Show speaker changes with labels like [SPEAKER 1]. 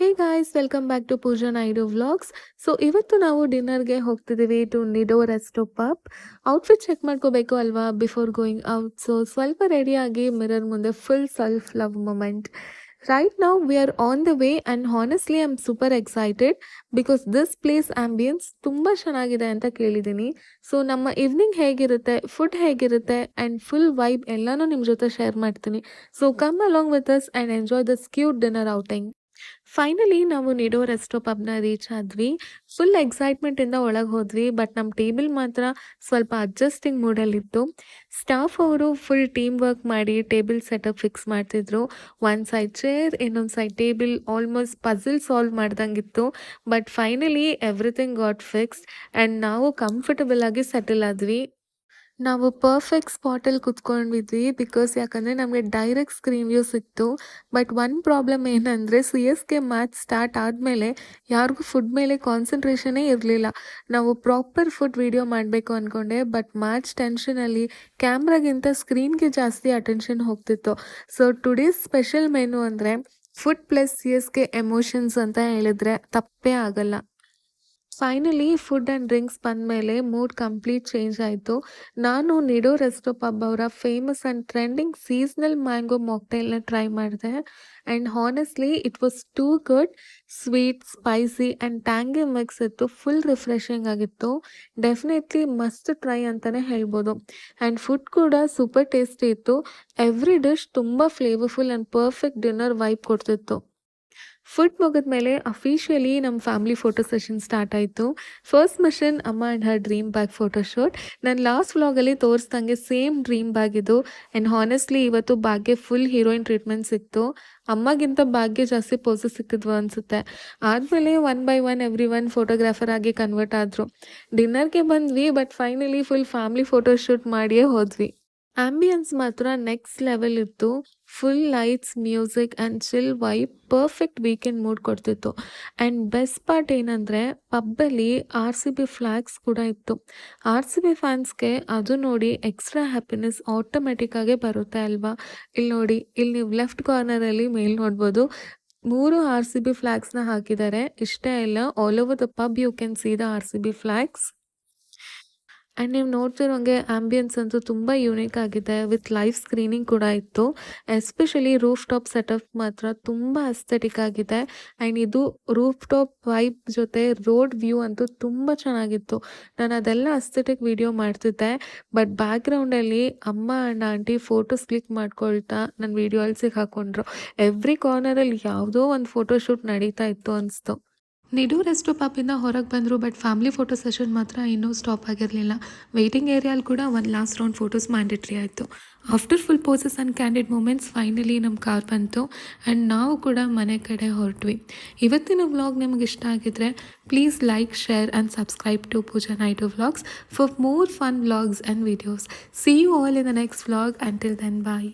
[SPEAKER 1] Hey guys, welcome back to Pooja Naidu vlogs. So ಇವತ್ತು ನಾವು ಡಿನ್ನರ್ಗೆ ಹೋಗ್ತಿದ್ದೀವಿ to Nido resto pub. Outfit check ಮಾಡ್ಕೋಬೇಕು ಅಲ್ವಾ ಬಿಫೋರ್ ಗೋಯಿಂಗ್ ಔಟ್. ಸೊ ಸ್ವಲ್ಪ ರೆಡಿಯಾಗಿ ಮಿರರ್ ಮುಂದೆ full self love moment. Right now we are on the way and honestly I am super excited because this place ambience ತುಂಬ ಚೆನ್ನಾಗಿದೆ ಅಂತ ಕೇಳಿದ್ದೀನಿ. So ನಮ್ಮ ಈವ್ನಿಂಗ್ ಹೇಗಿರುತ್ತೆ, ಫುಡ್ ಹೇಗಿರುತ್ತೆ ಆ್ಯಂಡ್ ಫುಲ್ ವೈಬ್ ಎಲ್ಲನೂ ನಿಮ್ಮ ಜೊತೆ ಶೇರ್ ಮಾಡ್ತೀನಿ. So come along with us and enjoy this cute dinner outing. Finally ನಾವು ನಿಡೋ ರೆಸ್ಟೋ ಪಬ್ನ ರೀಚ್ ಆದ್ವಿ. ಫುಲ್ ಎಕ್ಸೈಟ್ಮೆಂಟಿಂದ ಒಳಗೆ ಹೋದ್ವಿ. ಬಟ್ ನಮ್ಮ ಟೇಬಲ್ ಮಾತ್ರ ಸ್ವಲ್ಪ ಅಡ್ಜಸ್ಟಿಂಗ್ ಮೂಡಲ್ಲಿತ್ತು. ಸ್ಟಾಫ್ ಅವರು ಫುಲ್ ಟೀಮ್ ವರ್ಕ್ ಮಾಡಿ ಟೇಬಲ್ ಸೆಟಪ್ ಫಿಕ್ಸ್ ಮಾಡ್ತಿದ್ರು. ಒಂದು ಸೈಡ್ ಚೇರ್, ಇನ್ನೊಂದು side table, almost puzzle solve ಮಾಡ್ದಂಗಿತ್ತು. But finally everything got fixed and ನಾವು ಕಂಫರ್ಟಬಲ್ ಆಗಿ ಸೆಟಲ್ ಆದ್ವಿ. ನಾವು ಪರ್ಫೆಕ್ಟ್ ಸ್ಪಾಟಲ್ಲಿ ಕುತ್ಕೊಂಡಿದ್ವಿ ಯಾಕಂದರೆ ನಮಗೆ ಡೈರೆಕ್ಟ್ ಸ್ಕ್ರೀನ್ ವ್ಯೂ ಸಿಕ್ತು. ಬಟ್ ಒಂದು ಪ್ರಾಬ್ಲಮ್ ಏನಂದರೆ CSK ಮ್ಯಾಚ್ ಸ್ಟಾರ್ಟ್ ಆದಮೇಲೆ ಯಾರಿಗೂ ಫುಡ್ ಮೇಲೆ ಕಾನ್ಸಂಟ್ರೇಷನೇ ಇರಲಿಲ್ಲ. ನಾವು ಪ್ರಾಪರ್ ಫುಡ್ ವಿಡಿಯೋ ಮಾಡಬೇಕು ಅಂದ್ಕೊಂಡೆ, ಬಟ್ ಮ್ಯಾಚ್ ಟೆನ್ಷನಲ್ಲಿ ಕ್ಯಾಮ್ರಾಗಿಂತ ಸ್ಕ್ರೀನ್ಗೆ ಜಾಸ್ತಿ ಅಟೆನ್ಷನ್ ಹೋಗ್ತಿತ್ತು. ಸೊ ಟುಡೇಸ್ ಸ್ಪೆಷಲ್ ಮೆನು ಅಂದರೆ ಫುಡ್ ಪ್ಲಸ್ CSK ಎಮೋಷನ್ಸ್ ಅಂತ ಹೇಳಿದ್ರೆ ತಪ್ಪೇ ಆಗಲ್ಲ. ಫೈನಲಿ ಫುಡ್ ಆ್ಯಂಡ್ ಡ್ರಿಂಕ್ಸ್ ಬಂದಮೇಲೆ ಮೂಡ್ ಕಂಪ್ಲೀಟ್ ಚೇಂಜ್ ಆಯಿತು. ನಾನು ನಿಡೋ ರೆಸ್ಟೋ ಪಬ್ ಅವರ famous and trending seasonal mango ಮಾಕ್ಟೈಲ್ನ ಟ್ರೈ ಮಾಡಿದೆ. And honestly it was too good. Sweet, spicy and tangy mix ಇತ್ತು. ಫುಲ್ ರಿಫ್ರೆಶಿಂಗ್ ಆಗಿತ್ತು. ಡೆಫಿನೆಟ್ಲಿ ಮಸ್ಟ್ ಟ್ರೈ ಅಂತಲೇ ಹೇಳ್ಬೋದು. ಆ್ಯಂಡ್ ಫುಡ್ ಕೂಡ ಸೂಪರ್ ಟೇಸ್ಟಿ ಇತ್ತು. ಎವ್ರಿ ಡಿಶ್ ತುಂಬ flavourful and perfect dinner vibe ಕೊಡ್ತಿತ್ತು. ಫುಡ್ ಮುಗಿದ್ಮೇಲೆ ಅಫಿಷಿಯಲಿ ನಮ್ಮ ಫ್ಯಾಮಿಲಿ ಫೋಟೋ ಸೆಷನ್ ಸ್ಟಾರ್ಟ್ ಆಯಿತು. ಫಸ್ಟ್ ಮಿಷನ್ ಅಮ್ಮ and her dream bag photoshoot. ನಾನು ಲಾಸ್ಟ್ ವ್ಲಾಗಲ್ಲಿ ತೋರಿಸ್ದಂಗೆ ಸೇಮ್ ಡ್ರೀಮ್ ಬ್ಯಾಗ್ ಇದು. ಆ್ಯಂಡ್ ಹಾನೆಸ್ಟ್ಲಿ ಇವತ್ತು ಬ್ಯಾಗ್ಗೆ ಫುಲ್ ಹೀರೋಯಿನ್ ಟ್ರೀಟ್ಮೆಂಟ್ ಸಿಕ್ತು. ಅಮ್ಮಗಿಂತ ಬ್ಯಾಗ್ಗೆ ಜಾಸ್ತಿ ಪೋಸಸ್ ಸಿಕ್ಕಿದ್ವು ಅನಿಸುತ್ತೆ. ಆದಮೇಲೆ one by one every one photographer ಆಗಿ ಕನ್ವರ್ಟ್ ಆದರು. ಡಿನ್ನರ್ಗೆ ಬಂದ್ವಿ, but finally full family photoshoot ಮಾಡಿಯೇ ಹೋದ್ವಿ. ಆಂಬಿಯನ್ಸ್ ಮಾತ್ರ ನೆಕ್ಸ್ಟ್ ಲೆವೆಲ್ ಇತ್ತು. Full lights, music and chill vibe perfect weekend mood ಕೊಡ್ತಿತ್ತು. ಆ್ಯಂಡ್ ಬೆಸ್ಟ್ ಪಾರ್ಟ್ ಏನಂದರೆ ಪಬ್ಬಲ್ಲಿ RCB ಫ್ಲ್ಯಾಗ್ಸ್ ಕೂಡ ಇತ್ತು. RCB ಫ್ಯಾನ್ಸ್ಗೆ ಅದು ನೋಡಿ ಎಕ್ಸ್ಟ್ರಾ ಹ್ಯಾಪಿನೆಸ್ ಆಟೋಮೆಟಿಕ್ಕಾಗೇ ಬರುತ್ತೆ ಅಲ್ವಾ. ಇಲ್ಲಿ ನೋಡಿ, ಇಲ್ಲಿ ನೀವು ಲೆಫ್ಟ್ ಕಾರ್ನರಲ್ಲಿ ಮೇಲ್ ನೋಡ್ಬೋದು, 3 RCB ಫ್ಲ್ಯಾಗ್ಸ್ನ ಹಾಕಿದ್ದಾರೆ. ಇಷ್ಟೇ ಅಲ್ಲ, all over the pub you can see the RCB flags. And ನೀವು ನೋಡ್ತಿರೋಂಗೆ ಆಂಬಿಯನ್ಸ್ ಅಂತೂ ತುಂಬ ಯೂನಿಕ್ ಆಗಿದೆ. ವಿತ್ ಲೈವ್ ಸ್ಕ್ರೀನಿಂಗ್ ಕೂಡ ಇತ್ತು. ಎಸ್ಪೆಷಲಿ ರೂಫ್ ಟಾಪ್ ಸೆಟಪ್ ಮಾತ್ರ ತುಂಬ ಅಸ್ಥೆಟಿಕ್ ಆಗಿದೆ. ಆ್ಯಂಡ್ ಇದು ರೂಫ್ ಟಾಪ್ ವೈಬ್ ಜೊತೆ ರೋಡ್ ವ್ಯೂ ಅಂತೂ ತುಂಬ ಚೆನ್ನಾಗಿತ್ತು. ನಾನು ಅದೆಲ್ಲ ಅಸ್ಥೆಟಿಕ್ ವಿಡಿಯೋ ಮಾಡ್ತಿದ್ದೆ, ಬಟ್ ಬ್ಯಾಕ್ಗ್ರೌಂಡಲ್ಲಿ ಅಮ್ಮ ಆ್ಯಂಡ್ ಆಂಟಿ ಫೋಟೋಸ್ ಕ್ಲಿಕ್ ಮಾಡ್ಕೊಳ್ತಾ ನನ್ನ ವಿಡಿಯೋಲ್ಲಿ ಸಿಕ್ಕಾಕೊಂಡ್ರು. ಎವ್ರಿ ಕಾರ್ನರಲ್ಲಿ ಯಾವುದೋ ಒಂದು ಫೋಟೋಶೂಟ್ ನಡೀತಾ ಇತ್ತು ಅನಿಸ್ತು. ನಿಡೋ ರೆಸ್ಟೋ ಪಬ್ಬಿಂದ ಹೊರಗೆ ಬಂದರು, ಬಟ್ ಫ್ಯಾಮಿಲಿ ಫೋಟೋ ಸೆಷನ್ ಮಾತ್ರ ಇನ್ನೂ ಸ್ಟಾಪ್ ಆಗಿರಲಿಲ್ಲ. ವೆಯ್ಟಿಂಗ್ ಏರಿಯಲ್ಲಿ ಕೂಡ ಒಂದು ಲಾಸ್ಟ್ ರೌಂಡ್ ಫೋಟೋಸ್ ಮ್ಯಾಂಡೇಟ್ರಿ ಆಯಿತು. After full poses and candid moments finally ನಮ್ಮ ಕಾರ್ ಬಂತು ಆ್ಯಂಡ್ ನಾವು ಕೂಡ ಮನೆ ಕಡೆ ಹೊರಟ್ವಿ. ಇವತ್ತಿನ ವ್ಲಾಗ್ ನಿಮ್ಗೆ ಇಷ್ಟ ಆಗಿದ್ರೆ please like, share and subscribe to Pooja Naidu vlogs for more fun vlogs and videos. See you all in the next vlog. Until then, bye.